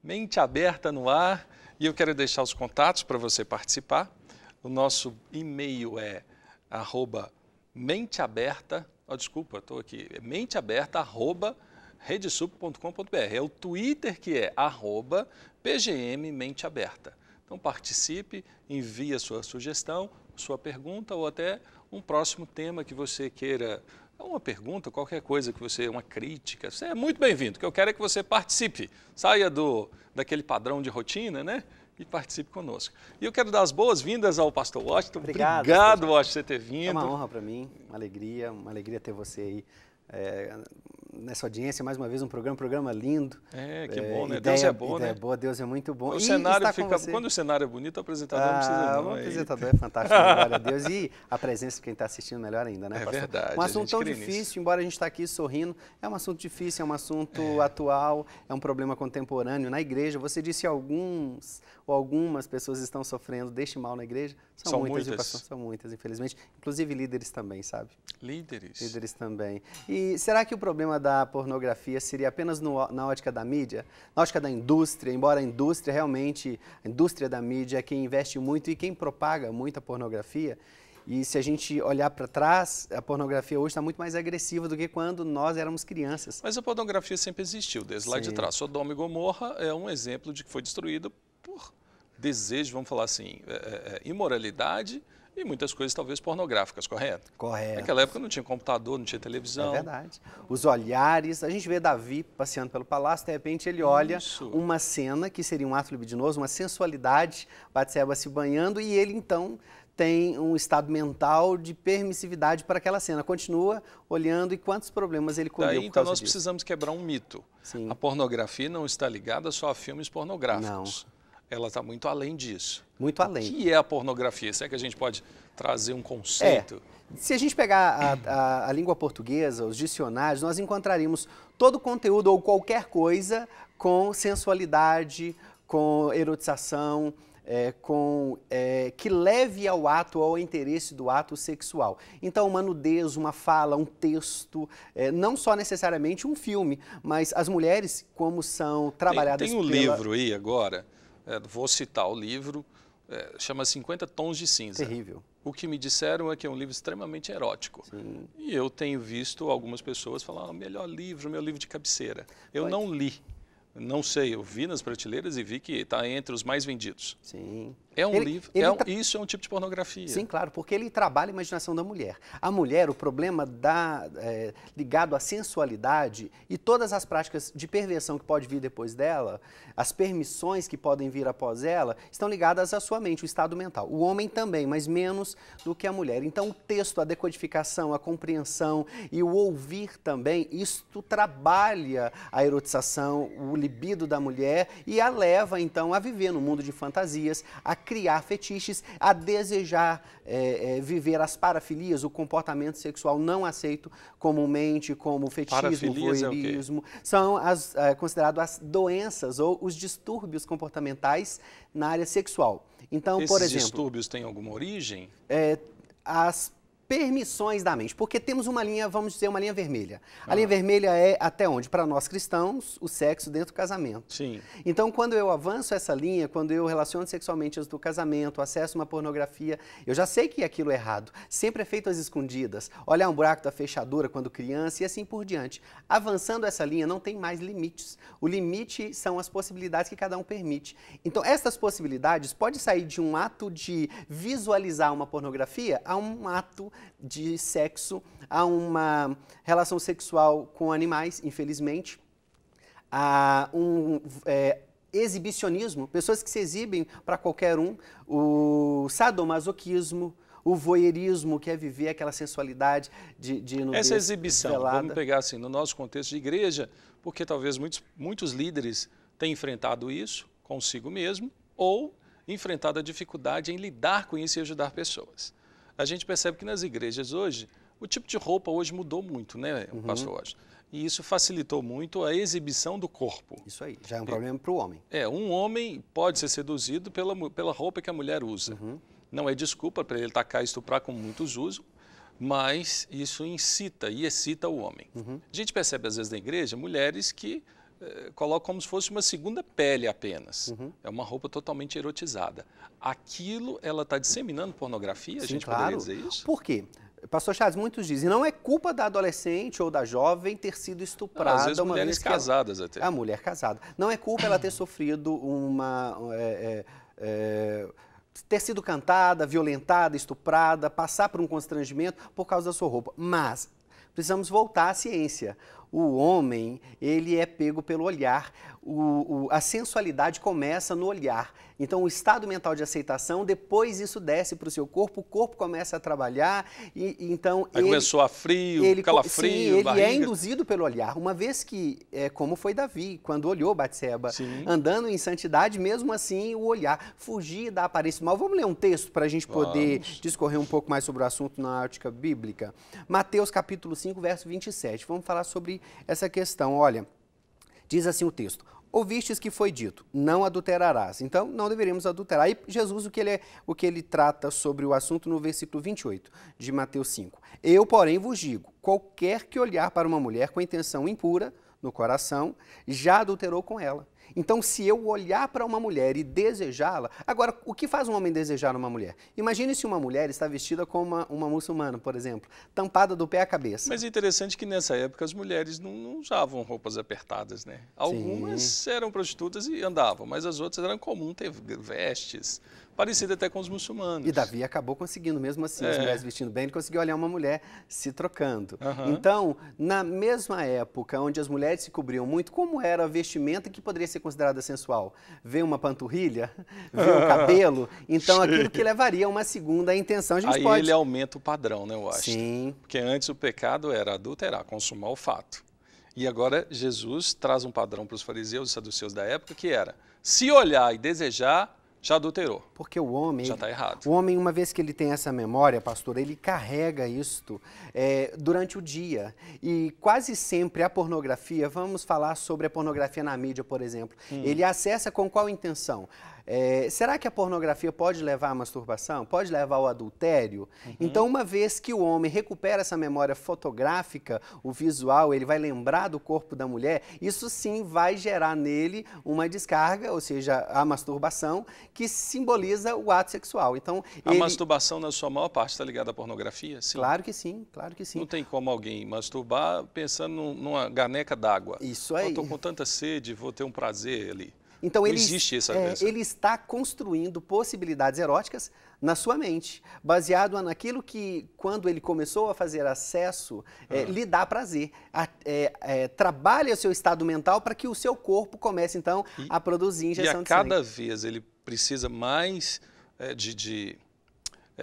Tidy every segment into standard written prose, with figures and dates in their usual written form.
Mente Aberta no ar, e eu quero deixar os contatos para você participar. O nosso e-mail é @menteaberta, desculpa, estou aqui, é menteaberta@redesub.com.br. É o Twitter que é @pgmmenteaberta. Então participe, envie a sua sugestão, sua pergunta ou até um próximo tema que você queira. Uma pergunta, qualquer coisa que você, uma crítica, você é muito bem-vindo. O que eu quero é que você participe, saia daquele padrão de rotina, né? E participe conosco. E eu quero dar as boas-vindas ao pastor Washington. Obrigado, Washington, por você ter vindo. É uma honra para mim, uma alegria ter você aí nessa audiência. Mais uma vez um programa lindo. Que bom, né? Deus é bom, né? Boa, Deus é muito bom. O cenário fica, quando o cenário é bonito, o apresentador não precisa não. O apresentador é fantástico, glória a Deus. E a presença de quem está assistindo melhor ainda, né, pastor? É verdade. Um assunto tão difícil, embora a gente está aqui sorrindo, é um assunto difícil, é um assunto atual, é um problema contemporâneo na igreja. Você disse algumas pessoas estão sofrendo deste mal na igreja. São muitas. São muitas, infelizmente. Inclusive líderes também, sabe? Líderes também. E será que o problema da pornografia seria apenas na ótica da mídia? Na ótica da indústria, embora a indústria realmente, a indústria da mídia é quem investe muito e quem propaga muito a pornografia. E se a gente olhar para trás, a pornografia hoje está muito mais agressiva do que quando nós éramos crianças. Mas a pornografia sempre existiu, desde lá de trás. Sodoma e Gomorra é um exemplo de que foi destruído por desejo, vamos falar assim, imoralidade e muitas coisas talvez pornográficas, correto? Correto. Naquela época não tinha computador, não tinha televisão. É verdade. Os olhares, a gente vê Davi passeando pelo palácio, de repente ele olha uma cena que seria um ato libidinoso, uma sensualidade, Batseba se banhando e ele então tem um estado mental de permissividade para aquela cena. Continua olhando e quantos problemas ele colheu por causa então nós disso. precisamos quebrar um mito. Sim. A pornografia não está ligada só a filmes pornográficos. Não. Ela está muito além disso. Muito além. O que é a pornografia? Será que a gente pode trazer um conceito? Se a gente pegar a língua portuguesa, os dicionários, nós encontraríamos todo o conteúdo ou qualquer coisa com sensualidade, com erotização, que leve ao ato ou ao interesse do ato sexual. Então, uma nudez, uma fala, um texto, não só necessariamente um filme, mas as mulheres, como são trabalhadas Tem um livro aí agora, vou citar o livro, chama 50 Tons de Cinza. Terrível. O que me disseram é que é um livro extremamente erótico. Sim. E eu tenho visto algumas pessoas falar, melhor livro, meu livro de cabeceira. Eu não li. Não sei, eu vi nas prateleiras e vi que está entre os mais vendidos. Sim. É um livro, isso é um tipo de pornografia. Sim, claro, porque ele trabalha a imaginação da mulher. A mulher, o problema ligado à sensualidade e todas as práticas de perversão que pode vir depois dela, as permissões que podem vir após ela, estão ligadas à sua mente, o estado mental. O homem também, mas menos do que a mulher. Então o texto, a decodificação, a compreensão e o ouvir também, isto trabalha a erotização, o libido da mulher e a leva então a viver no mundo de fantasias, a criar fetiches, a desejar viver as parafilias, o comportamento sexual não aceito comumente, como fetichismo, voyeurismo, são consideradas as doenças ou os distúrbios comportamentais na área sexual. Então, por exemplo, esses distúrbios têm alguma origem? As permissões da mente, porque temos uma linha, vamos dizer, uma linha vermelha. A linha vermelha é até onde? Para nós cristãos, o sexo dentro do casamento. Sim. Então, quando eu avanço essa linha, quando eu relaciono sexualmente antes do casamento, acesso uma pornografia, eu já sei que aquilo é errado. Sempre é feito às escondidas. Olhar um buraco da fechadura quando criança e assim por diante. Avançando essa linha, não tem mais limites. O limite são as possibilidades que cada um permite. Então, essas possibilidades podem sair de um ato de visualizar uma pornografia a um ato de sexo, a uma relação sexual com animais, infelizmente, a exibicionismo, pessoas que se exibem para qualquer um, o sadomasoquismo, o voyeurismo, que é viver aquela sensualidade de nudez. Essa exibição, velada. vamos pegar assim, no nosso contexto de igreja, porque talvez muitos líderes tenham enfrentado isso consigo mesmo ou enfrentado a dificuldade em lidar com isso e ajudar pessoas. A gente percebe que nas igrejas hoje, o tipo de roupa hoje mudou muito, né, pastor Washington? E isso facilitou muito a exibição do corpo. Isso aí, já é um problema para o homem. Um homem pode ser seduzido pela roupa que a mulher usa. Não é desculpa para ele tacar e estuprar, como muitos usam, mas isso incita e excita o homem. A gente percebe, às vezes, na igreja, mulheres que coloca como se fosse uma segunda pele apenas. É uma roupa totalmente erotizada. Aquilo, ela está disseminando pornografia? Sim, a gente claro. poderia dizer isso? Por quê? Pastor Chaves, muitos dizem, não é culpa da adolescente ou da jovem ter sido estuprada. Às vezes uma mulheres vez que casadas até. A mulher casada. Não é culpa ela ter sofrido ter sido cantada, violentada, estuprada, passar por um constrangimento por causa da sua roupa. Mas precisamos voltar à ciência. O homem, ele é pego pelo olhar. A sensualidade começa no olhar. Então, o estado mental de aceitação, depois isso desce para o seu corpo, o corpo começa a trabalhar. Então, aí começou a frio, calafrio, sim, ele barriga. é induzido pelo olhar. Uma vez que, como foi Davi, quando olhou Batseba, andando em santidade, mesmo assim, o olhar fugia da aparência do mal. Vamos ler um texto para a gente poder discorrer um pouco mais sobre o assunto na ótica bíblica? Mateus capítulo 5, verso 27. Vamos falar sobre essa questão. Olha, diz assim o texto: ouvistes que foi dito, não adulterarás. Então, não deveríamos adulterar. E Jesus, o que ele trata sobre o assunto no versículo 28 de Mateus 5. Eu, porém, vos digo, qualquer que olhar para uma mulher com intenção impura no coração, já adulterou com ela. Então, se eu olhar para uma mulher e desejá-la... Agora, o que faz um homem desejar uma mulher? Imagine se uma mulher está vestida como uma muçulmana, por exemplo, tampada do pé à cabeça. Mas é interessante que nessa época as mulheres não usavam roupas apertadas, né? Algumas eram prostitutas e andavam, mas as outras eram comum ter vestes parecidas até com os muçulmanos. E Davi acabou conseguindo, mesmo assim, as mulheres vestindo bem, ele conseguiu olhar uma mulher se trocando. Então, na mesma época onde as mulheres se cobriam muito, como era a vestimenta que poderia ser considerada sensual? Ver uma panturrilha? Ver um cabelo? Então, aquilo que levaria a uma segunda intenção. A gente aí ele aumenta o padrão, né, eu acho. Sim. Porque antes o pecado era adulterar, consumar o fato. E agora Jesus traz um padrão para os fariseus e saduceus da época, que era, se olhar e desejar, já adulterou. Porque o homem... já está errado. O homem, uma vez que ele tem essa memória, pastor, ele carrega isto durante o dia. E quase sempre a pornografia, vamos falar sobre a pornografia na mídia, por exemplo, ele acessa com qual intenção? Será que a pornografia pode levar à masturbação? Pode levar ao adultério? Então, uma vez que o homem recupera essa memória fotográfica, o visual, ele vai lembrar do corpo da mulher, isso sim vai gerar nele uma descarga, ou seja, a masturbação, que simboliza o ato sexual. Então, a masturbação, na sua maior parte, está ligada à pornografia? Sim. Claro que sim, claro que sim. Não tem como alguém masturbar pensando numa ganeca d'água. Isso aí. Eu estou com tanta sede, vou ter um prazer ali. Então, ele está construindo possibilidades eróticas na sua mente, baseado naquilo que, quando ele começou a fazer acesso, lhe dá prazer. Trabalha o seu estado mental para que o seu corpo comece, então, a produzir injeção de sangue. E a cada vez ele precisa mais de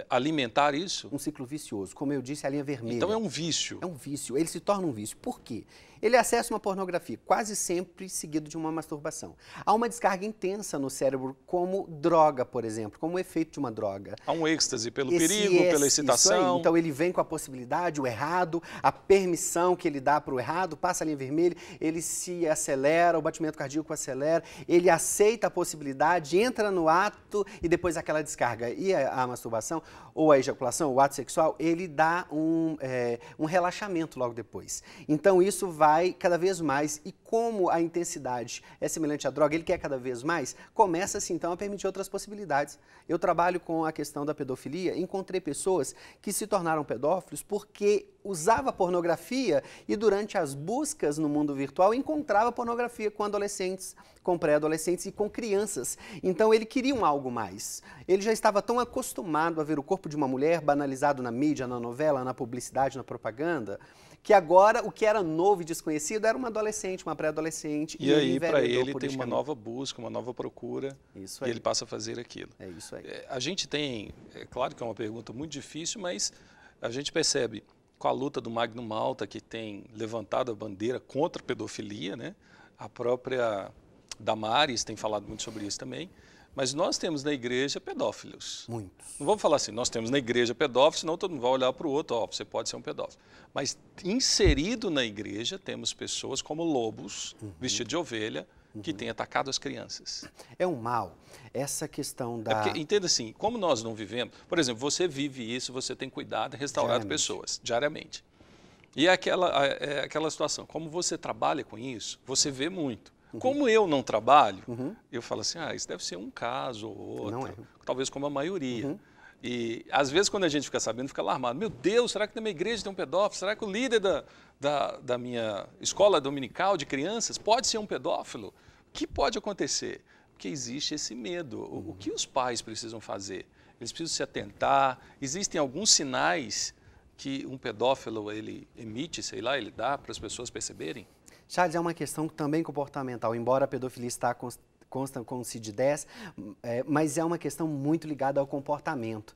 alimentar isso? Um ciclo vicioso. Como eu disse, a linha vermelha. Então é um vício. É um vício. Ele se torna um vício. Por quê? Ele acessa uma pornografia, quase sempre seguido de uma masturbação. Há uma descarga intensa no cérebro como droga, por exemplo, como efeito de uma droga. Há um êxtase pelo perigo, pela excitação. Então ele vem com a possibilidade, o errado, a permissão que ele dá para o errado, passa a linha vermelha, ele se acelera, o batimento cardíaco acelera, ele aceita a possibilidade, entra no ato e depois aquela descarga. E a masturbação, ou a ejaculação, o ato sexual, ele dá um relaxamento logo depois. Então isso vai cada vez mais, e como a intensidade é semelhante à droga, ele quer cada vez mais, começa-se então a permitir outras possibilidades. Eu trabalho com a questão da pedofilia, encontrei pessoas que se tornaram pedófilos porque usava pornografia e durante as buscas no mundo virtual encontrava pornografia com adolescentes, com pré-adolescentes e com crianças. Então ele queria um algo mais. Ele já estava tão acostumado a ver o corpo de uma mulher banalizado na mídia, na novela, na publicidade, na propaganda, que agora o que era novo e desconhecido era uma adolescente, uma pré-adolescente. E aí, para ele, tem uma nova busca, uma nova procura, isso aí. E ele passa a fazer aquilo. É isso aí. A gente tem, claro que é uma pergunta muito difícil, mas a gente percebe com a luta do Magno Malta, que tem levantado a bandeira contra a pedofilia, né? A própria Damares tem falado muito sobre isso também. Mas nós temos na igreja pedófilos. Muitos. Não vamos falar assim, nós temos na igreja pedófilos, senão todo mundo vai olhar para o outro, ó, você pode ser um pedófilo. Mas inserido na igreja temos pessoas como lobos, vestidos de ovelha, que têm atacado as crianças. É um mal. Essa questão da... porque, entenda assim, como nós não vivemos... Por exemplo, você vive isso, você tem cuidado e restaurado pessoas, diariamente. E é aquela situação, como você trabalha com isso, você vê muito. Como eu não trabalho, eu falo assim, isso deve ser um caso ou outro, Não é. talvez como a maioria. E às vezes quando a gente fica sabendo, fica alarmado. Meu Deus, será que na minha igreja tem um pedófilo? Será que o líder da minha escola dominical de crianças pode ser um pedófilo? O que pode acontecer? Porque existe esse medo. O que os pais precisam fazer? Eles precisam se atentar. Existem alguns sinais que um pedófilo ele emite, sei lá, ele dá para as pessoas perceberem? Charles, é uma questão também comportamental, embora a pedofilia consta com o CID-10, mas é uma questão muito ligada ao comportamento.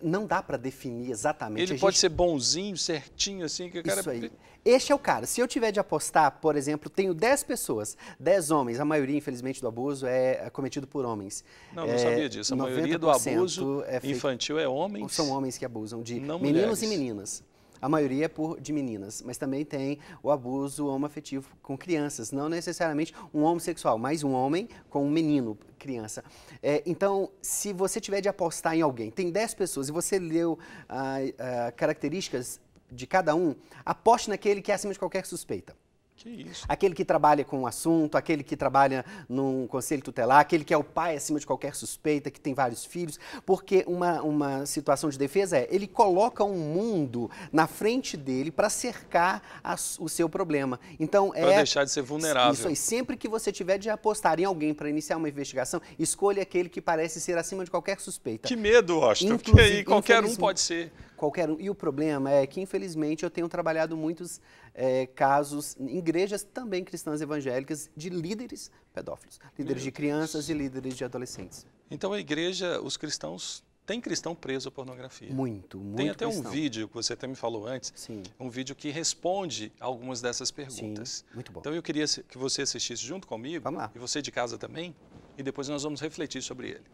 Não dá para definir exatamente. Ele pode ser bonzinho, certinho, assim, que o cara... Isso aí. Este é o cara. Se eu tiver de apostar, por exemplo, tenho 10 pessoas, 10 homens, a maioria, infelizmente, do abuso é cometido por homens. Não sabia disso. A maioria do abuso infantil é homens? São homens que abusam de não meninos mulheres. E meninas. A maioria é de meninas, mas também tem o abuso homoafetivo com crianças, não necessariamente um homossexual, mas um homem com um menino, criança. Então, se você tiver de apostar em alguém, tem 10 pessoas e você leu características de cada um, aposte naquele que é acima de qualquer suspeita. Que isso? Aquele que trabalha com o assunto, aquele que trabalha num conselho tutelar, aquele que é o pai acima de qualquer suspeita, que tem vários filhos, porque uma situação de defesa ele coloca um mundo na frente dele para cercar o seu problema. Então, para deixar de ser vulnerável. Isso aí, sempre que você tiver de apostar em alguém para iniciar uma investigação, escolha aquele que parece ser acima de qualquer suspeita. Que medo, Washington, porque aí qualquer um pode ser. Qualquer um. E o problema é que, infelizmente, eu tenho trabalhado muitos casos em igrejas também cristãs evangélicas de líderes pedófilos, líderes de crianças e líderes de adolescentes. Então a igreja, os cristãos, tem cristão preso à pornografia? Muito Tem até cristão. Um vídeo que você até me falou antes, Sim. Um vídeo que responde algumas dessas perguntas. Sim, muito bom. Então eu queria que você assistisse junto comigo, Vamos lá. E você de casa também, e depois nós vamos refletir sobre ele.